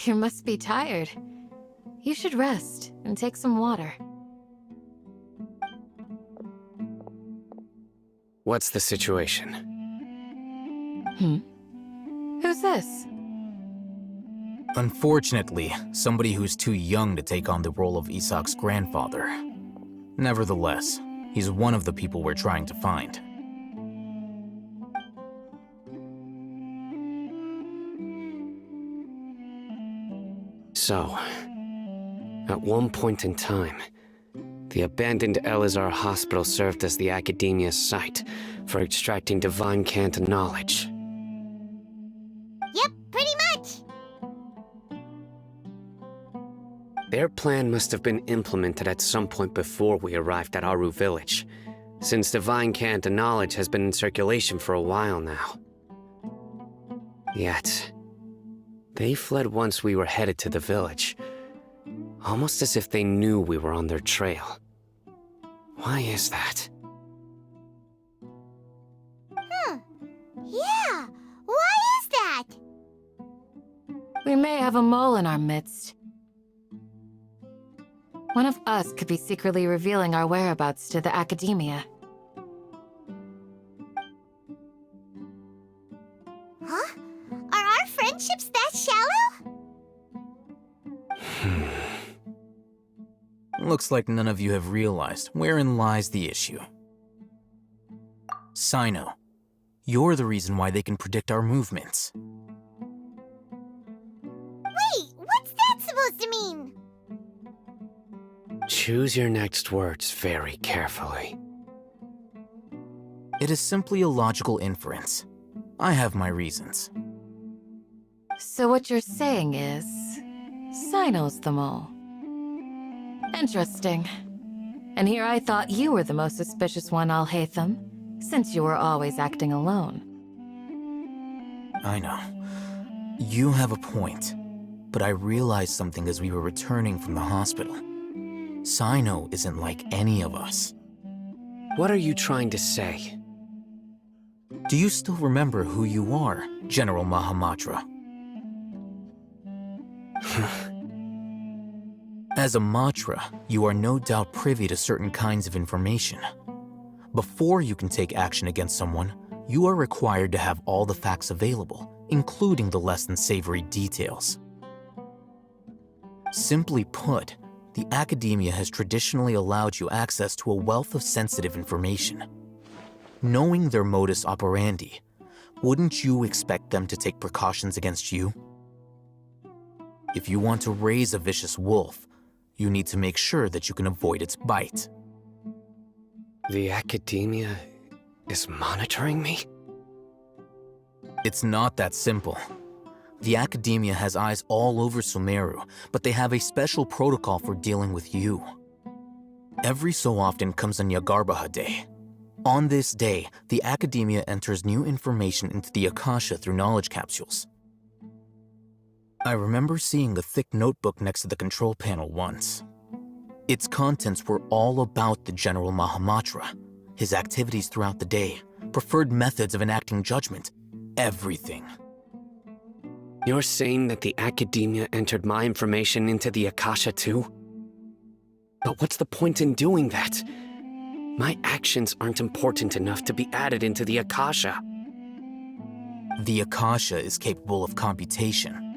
You must be tired. You should rest and take some water. What's the situation? Who's this? Unfortunately, somebody who's too young to take on the role of Isak's grandfather. Nevertheless, he's one of the people we're trying to find. So, at one point in time, the abandoned Elazar hospital served as the academia's site for extracting divine cant knowledge. Yep, pretty much. Their plan must have been implemented at some point before we arrived at Aru village, since divine cant knowledge has been in circulation for a while now. Yet, they fled once we were headed to the village, almost as if they knew we were on their trail. Why is that? Yeah, why is that? We may have a mole in our midst. One of us could be secretly revealing our whereabouts to the academia. Huh? Are our friendships that shallow? Looks like none of you have realized wherein lies the issue. Sino, you're the reason why they can predict our movements. Wait, what's that supposed to mean? Choose your next words very carefully. It is simply a logical inference. I have my reasons. So what you're saying is, Sino's the mole. Interesting. And here I thought you were the most suspicious one, Alhaitham, since you were always acting alone. I know. You have a point, but I realized something as we were returning from the hospital. Sino isn't like any of us. What are you trying to say? Do you still remember who you are, General Mahamatra? As a Matra, you are no doubt privy to certain kinds of information. Before you can take action against someone, you are required to have all the facts available, including the less than savory details. Simply put, the academia has traditionally allowed you access to a wealth of sensitive information. Knowing their modus operandi, wouldn't you expect them to take precautions against you? If you want to raise a vicious wolf, you need to make sure that you can avoid its bite. The academia is monitoring me? It's not that simple. The academia has eyes all over Sumeru, but they have a special protocol for dealing with you. Every so often comes a Nyagarbaha Day. On this day, the academia enters new information into the Akasha through knowledge capsules. I remember seeing a thick notebook next to the control panel once. Its contents were all about the General Mahamatra, his activities throughout the day, preferred methods of enacting judgment, everything. You're saying that the academia entered my information into the Akasha too? But what's the point in doing that? My actions aren't important enough to be added into the Akasha. The Akasha is capable of computation.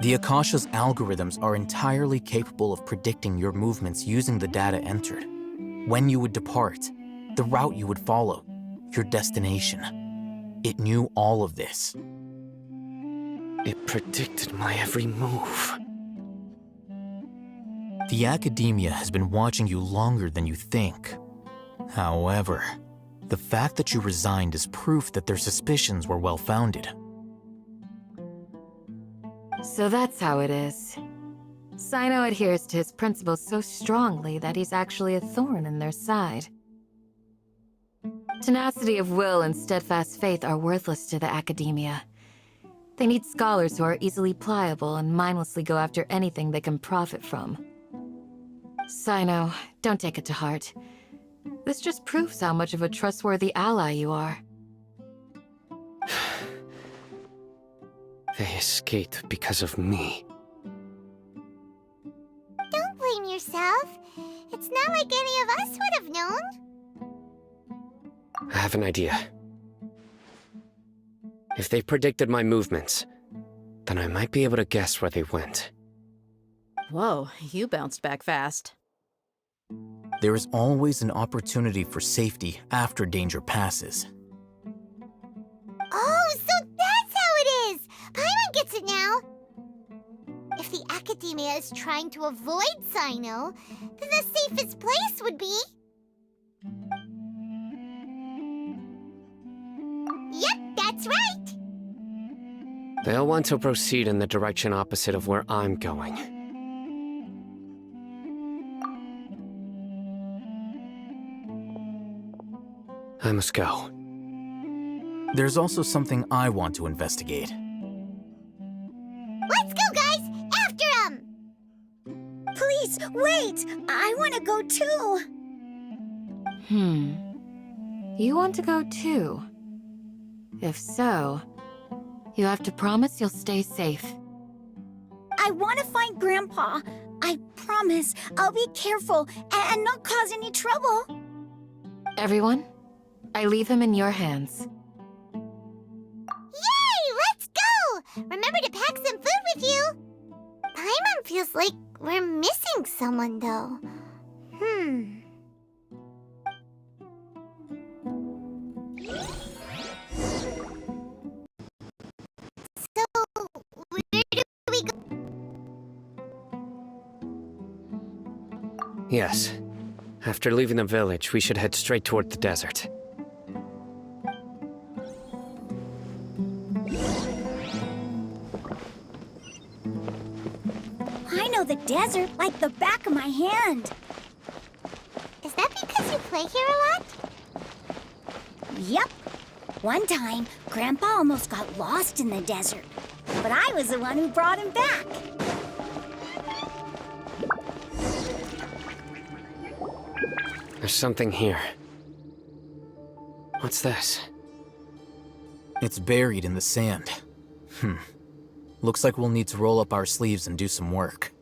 The Akasha's algorithms are entirely capable of predicting your movements using the data entered. When you would depart, the route you would follow, your destination. It knew all of this. It predicted my every move. The academia has been watching you longer than you think. However, the fact that you resigned is proof that their suspicions were well-founded. So that's how it is. Sino adheres to his principles so strongly that he's actually a thorn in their side. Tenacity of will and steadfast faith are worthless to the academia. They need scholars who are easily pliable and mindlessly go after anything they can profit from. Sino, don't take it to heart. This just proves how much of a trustworthy ally you are. They escaped because of me. Don't blame yourself. It's not like any of us would have known. I have an idea. If they predicted my movements, then I might be able to guess where they went. Whoa, you bounced back fast. There is always an opportunity for safety after danger passes. Oh, so that's how it is! Paimon gets it now! If the Academia is trying to avoid Sino, then the safest place would be... Yep, that's right! They'll want to proceed in the direction opposite of where I'm going. I must go. There's also something I want to investigate. Let's go, guys! After him! Please, wait! I want to go too! You want to go too? If so, you have to promise you'll stay safe. I want to find Grandpa. I promise I'll be careful and not cause any trouble. Everyone, I leave him in your hands. Yay! Let's go! Remember to pack some food with you. Paimon feels like we're missing someone, though. So, where do we go? Yes. After leaving the village, we should head straight toward the desert. I know the desert like the back of my hand. Is that because you play here a lot? Yep. One time, Grandpa almost got lost in the desert, but I was the one who brought him back. There's something here. What's this? It's buried in the sand. Looks like we'll need to roll up our sleeves and do some work.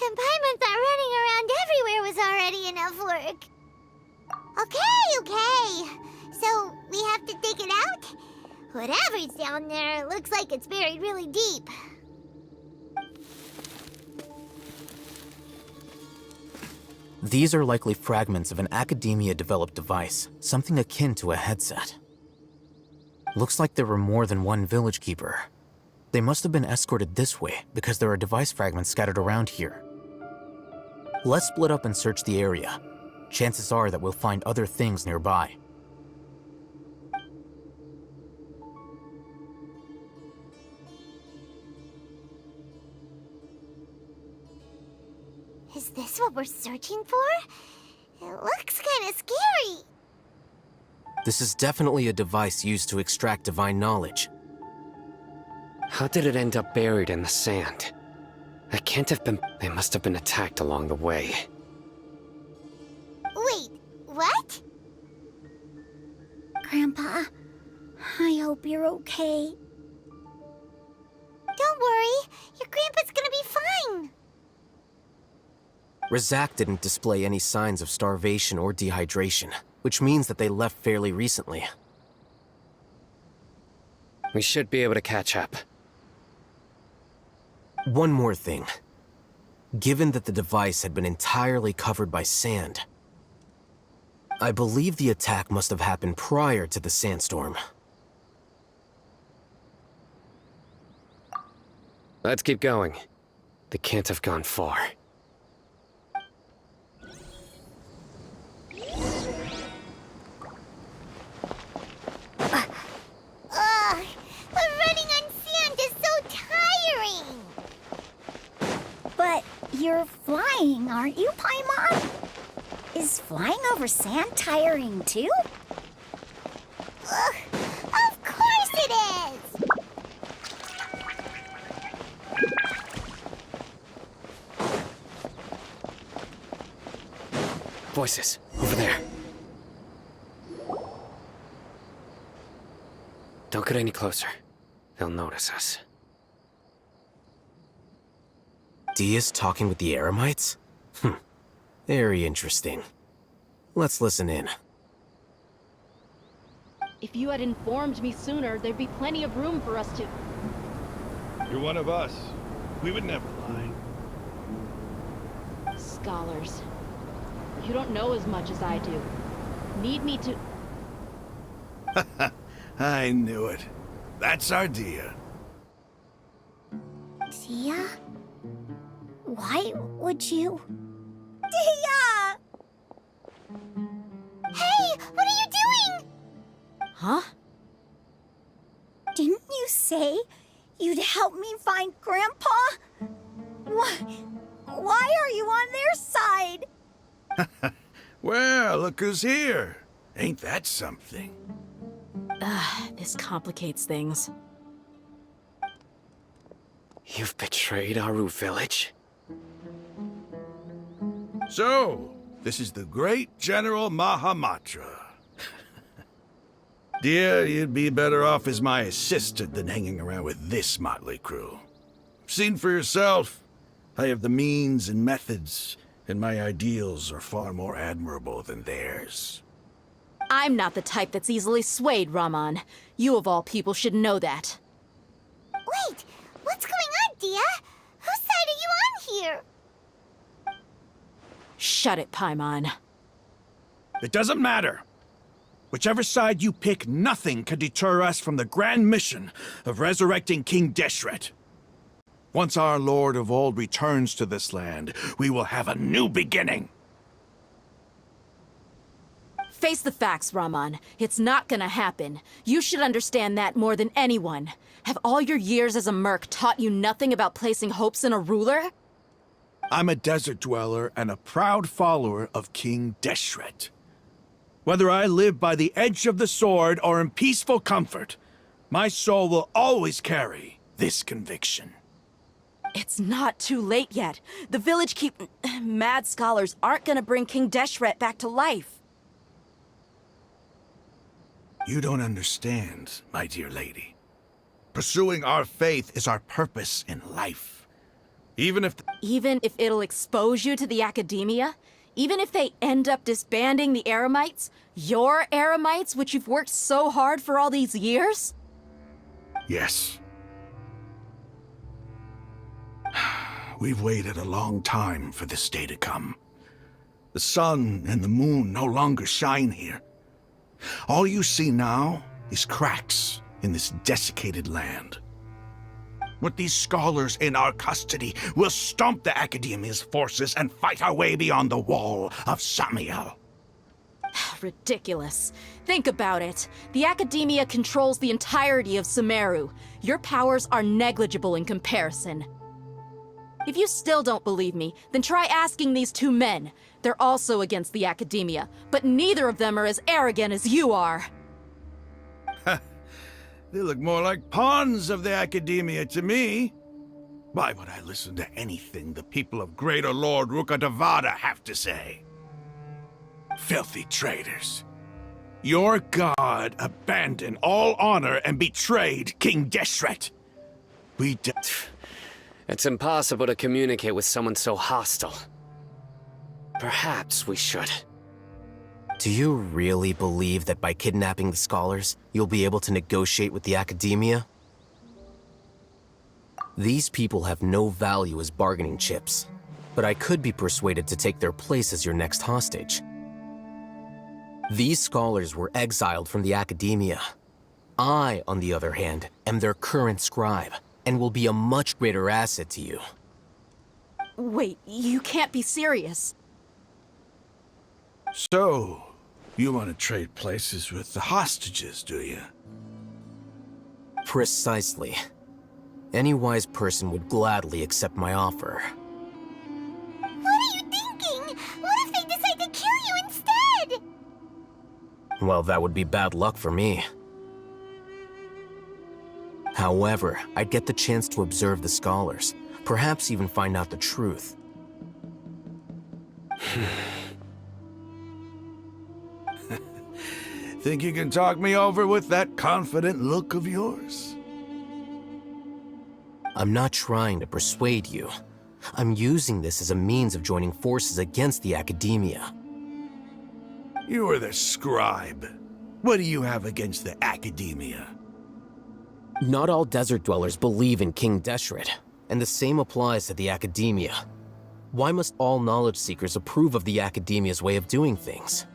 And Paimon thought running around everywhere was already enough work. Okay. So, we have to dig it out? Whatever's down there looks like it's buried really deep. These are likely fragments of an Academia-developed device, something akin to a headset. Looks like there were more than one village keeper. They must have been escorted this way because there are device fragments scattered around here. Let's split up and search the area. Chances are that we'll find other things nearby. Is this what we're searching for? It looks kind of scary. This is definitely a device used to extract divine knowledge. How did it end up buried in the sand? That can't have been... They must have been attacked along the way. Wait, what? Grandpa, I hope you're okay. Don't worry, your grandpa's gonna be fine. Razak didn't display any signs of starvation or dehydration, which means that they left fairly recently. We should be able to catch up. One more thing. Given that the device had been entirely covered by sand, I believe the attack must have happened prior to the sandstorm. Let's keep going. They can't have gone far. But running on sand is so tiring. But you're flying, aren't you, Paimon? Is flying over sand tiring too? Of course it is! Voices, over there. Don't get any closer. they'll notice us. Dehya's talking with the eremites? Very interesting. Let's listen in. If you had informed me sooner, there'd be plenty of room for us to... You're one of us. We would never lie. Scholars. You don't know as much as I do. Need me to... I knew it. That's our Dehya. Dehya? Why would you... Dehya! Hey, what are you doing? Huh? Didn't you say you'd help me find Grandpa? Why are you on their side? Well, look who's here. Ain't that something? This complicates things. You've betrayed Aru village? So, this is the great General Mahamatra. Dear, you'd be better off as my assistant than hanging around with this motley crew. Seen for yourself. I have the means and methods, and my ideals are far more admirable than theirs. I'm not the type that's easily swayed, Raman. You of all people should know that. Wait, what's going on, Dehya? Whose side are you on here? Shut it, Paimon. It doesn't matter. Whichever side you pick, nothing can deter us from the grand mission of resurrecting King Deshret. Once our Lord of Old returns to this land, we will have a new beginning. Face the facts, Raman. It's not gonna happen. You should understand that more than anyone. Have all your years as a merc taught you nothing about placing hopes in a ruler? I'm a desert dweller and a proud follower of King Deshret. Whether I live by the edge of the sword or in peaceful comfort, my soul will always carry this conviction. It's not too late yet. The village mad scholars aren't gonna bring King Deshret back to life. You don't understand, my dear lady. Pursuing our faith is our purpose in life. Even if it'll expose you to the academia? Even if they end up disbanding the eremites? Your eremites, which you've worked so hard for all these years? Yes. We've waited a long time for this day to come. The sun and the moon no longer shine here. All you see now is cracks in this desiccated land. With these scholars in our custody, we'll stomp the Academia's forces and fight our way beyond the wall of Samiel. Ridiculous. Think about it. The Academia controls the entirety of Sumeru. Your powers are negligible in comparison. If you still don't believe me, then try asking these two men. They're also against the Academia, but neither of them are as arrogant as you are. They look more like pawns of the Academia to me. Why would I listen to anything the people of Greater Lord Rukkhadevada have to say? Filthy traitors. Your god abandoned all honor and betrayed King Deshret. It's impossible to communicate with someone so hostile. Perhaps we should. Do you really believe that by kidnapping the scholars, you'll be able to negotiate with the Academia? These people have no value as bargaining chips, but I could be persuaded to take their place as your next hostage. These scholars were exiled from the Academia. I, on the other hand, am their current scribe, and will be a much greater asset to you. Wait, you can't be serious. So, you want to trade places with the hostages, do you? Precisely. Any wise person would gladly accept my offer. What are you thinking? What if they decide to kill you instead? Well, that would be bad luck for me. However, I'd get the chance to observe the scholars, perhaps even find out the truth. Think you can talk me over with that confident look of yours? I'm not trying to persuade you. I'm using this as a means of joining forces against the Academia. You are the scribe. What do you have against the Academia? Not all desert dwellers believe in King Deshret, and the same applies to the Academia. Why must all knowledge seekers approve of the Academia's way of doing things?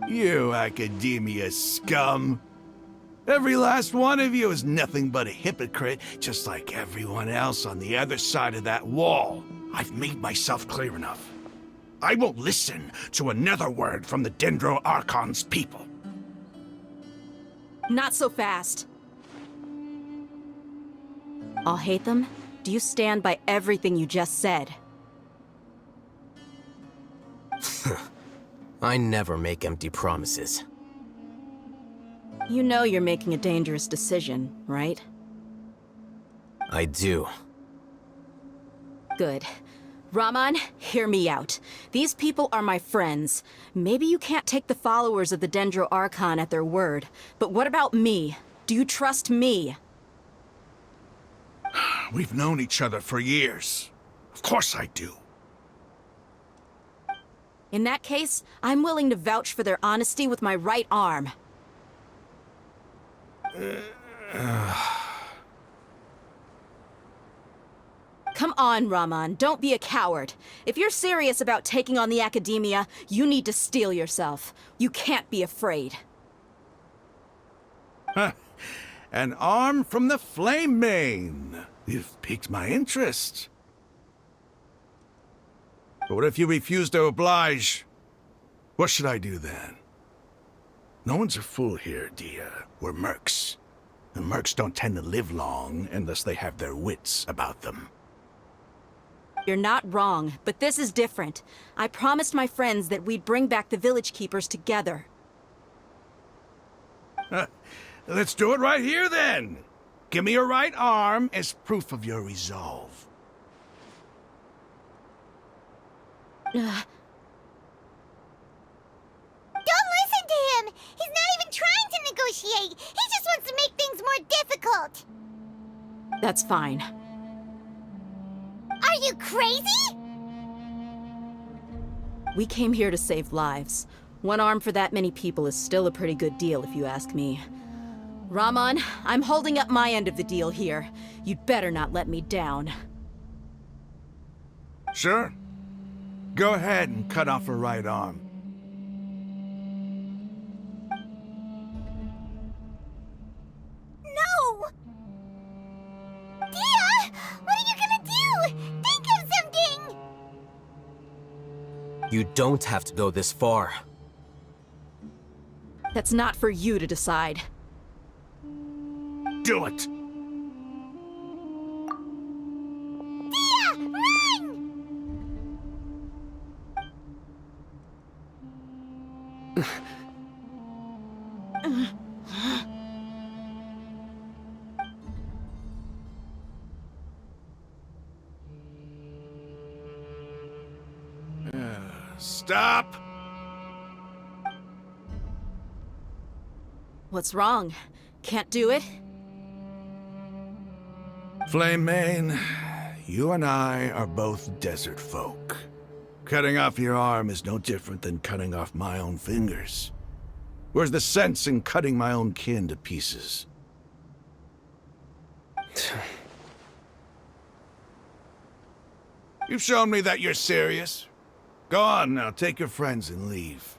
You Academia scum. Every last one of you is nothing but a hypocrite, just like everyone else on the other side of that wall. I've made myself clear enough. I won't listen to another word from the Dendro Archon's people. Not so fast. I'll hate them. Do you stand by everything you just said? I never make empty promises. You know you're making a dangerous decision, right? I do. Good. Raman, hear me out. These people are my friends. Maybe you can't take the followers of the Dendro Archon at their word, but what about me? Do you trust me? We've known each other for years. Of course I do. In that case, I'm willing to vouch for their honesty with my right arm. Come on, Raman, don't be a coward. If you're serious about taking on the Academia, you need to steel yourself. You can't be afraid. An arm from the Flame Mane. You've piqued my interest. But what if you refuse to oblige? What should I do then? No one's a fool here, dehya. We're mercs. And mercs don't tend to live long unless they have their wits about them. You're not wrong, but this is different. I promised my friends that we'd bring back the village keepers together. Let's do it right here then. Give me your right arm as proof of your resolve. Don't listen to him! He's not even trying to negotiate! He just wants to make things more difficult! That's fine. Are you crazy? We came here to save lives. One arm for that many people is still a pretty good deal, if you ask me. Raman, I'm holding up my end of the deal here. You'd better not let me down. Sure. Go ahead and cut off her right arm. No! Dehya! What are you gonna do? Think of something! You don't have to go this far. That's not for you to decide. Do it! Dehya! Run! Stop! What's wrong? Can't do it? Flame Mane, you and I are both desert folk. Cutting off your arm is no different than cutting off my own fingers. Where's the sense in cutting my own kin to pieces? You've shown me that you're serious. Go on now, take your friends and leave.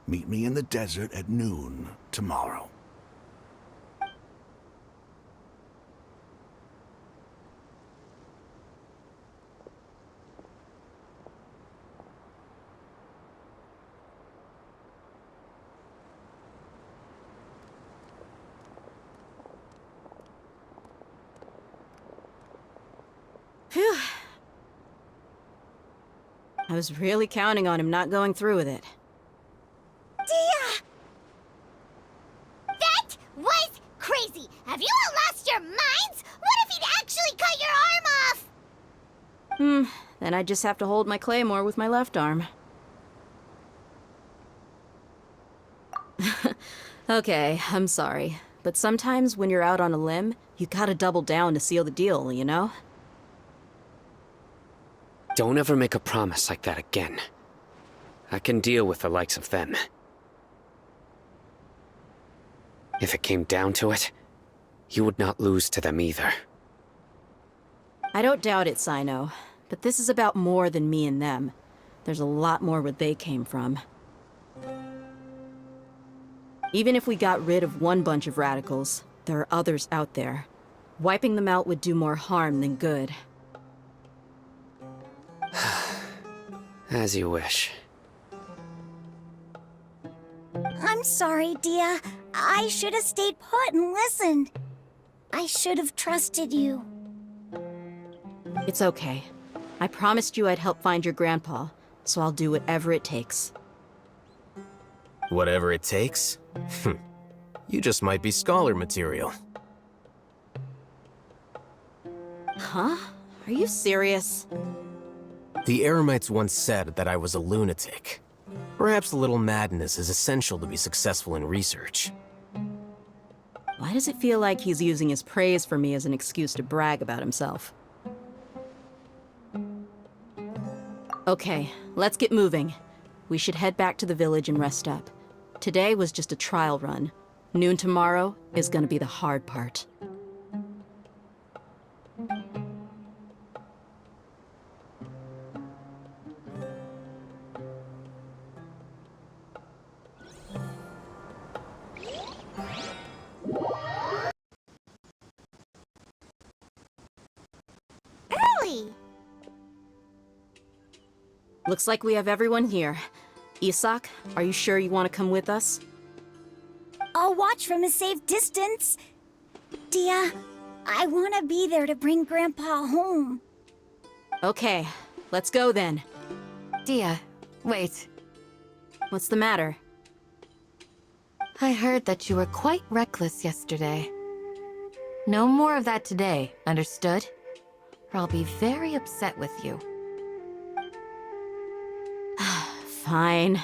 Meet me in the desert at noon tomorrow. Phew. I was really counting on him not going through with it. Dehya! That was crazy! Have you all lost your minds? What if he'd actually cut your arm off? Then I just have to hold my claymore with my left arm. Okay, I'm sorry. But sometimes when you're out on a limb, you gotta double down to seal the deal, you know? Don't ever make a promise like that again. I can deal with the likes of them. If it came down to it, you would not lose to them either. I don't doubt it, Sino. But this is about more than me and them. There's a lot more where they came from. Even if we got rid of one bunch of radicals, there are others out there. Wiping them out would do more harm than good. As you wish. I'm sorry, Dehya. I should have stayed put and listened. I should have trusted you. It's okay. I promised you I'd help find your grandpa, so I'll do whatever it takes. Whatever it takes? You just might be scholar material. Huh? Are you serious? The eremites once said that I was a lunatic. Perhaps a little madness is essential to be successful in research. Why does it feel like he's using his praise for me as an excuse to brag about himself? Okay, let's get moving. We should head back to the village and rest up. Today was just a trial run. Noon tomorrow is gonna be the hard part. Early! Looks like we have everyone here. Isak, are you sure you want to come with us? I'll watch from a safe distance. Dehya, I want to be there to bring Grandpa home. Okay, let's go then. Dehya, wait. What's the matter? I heard that you were quite reckless yesterday. No more of that today, understood? Or I'll be very upset with you. Fine.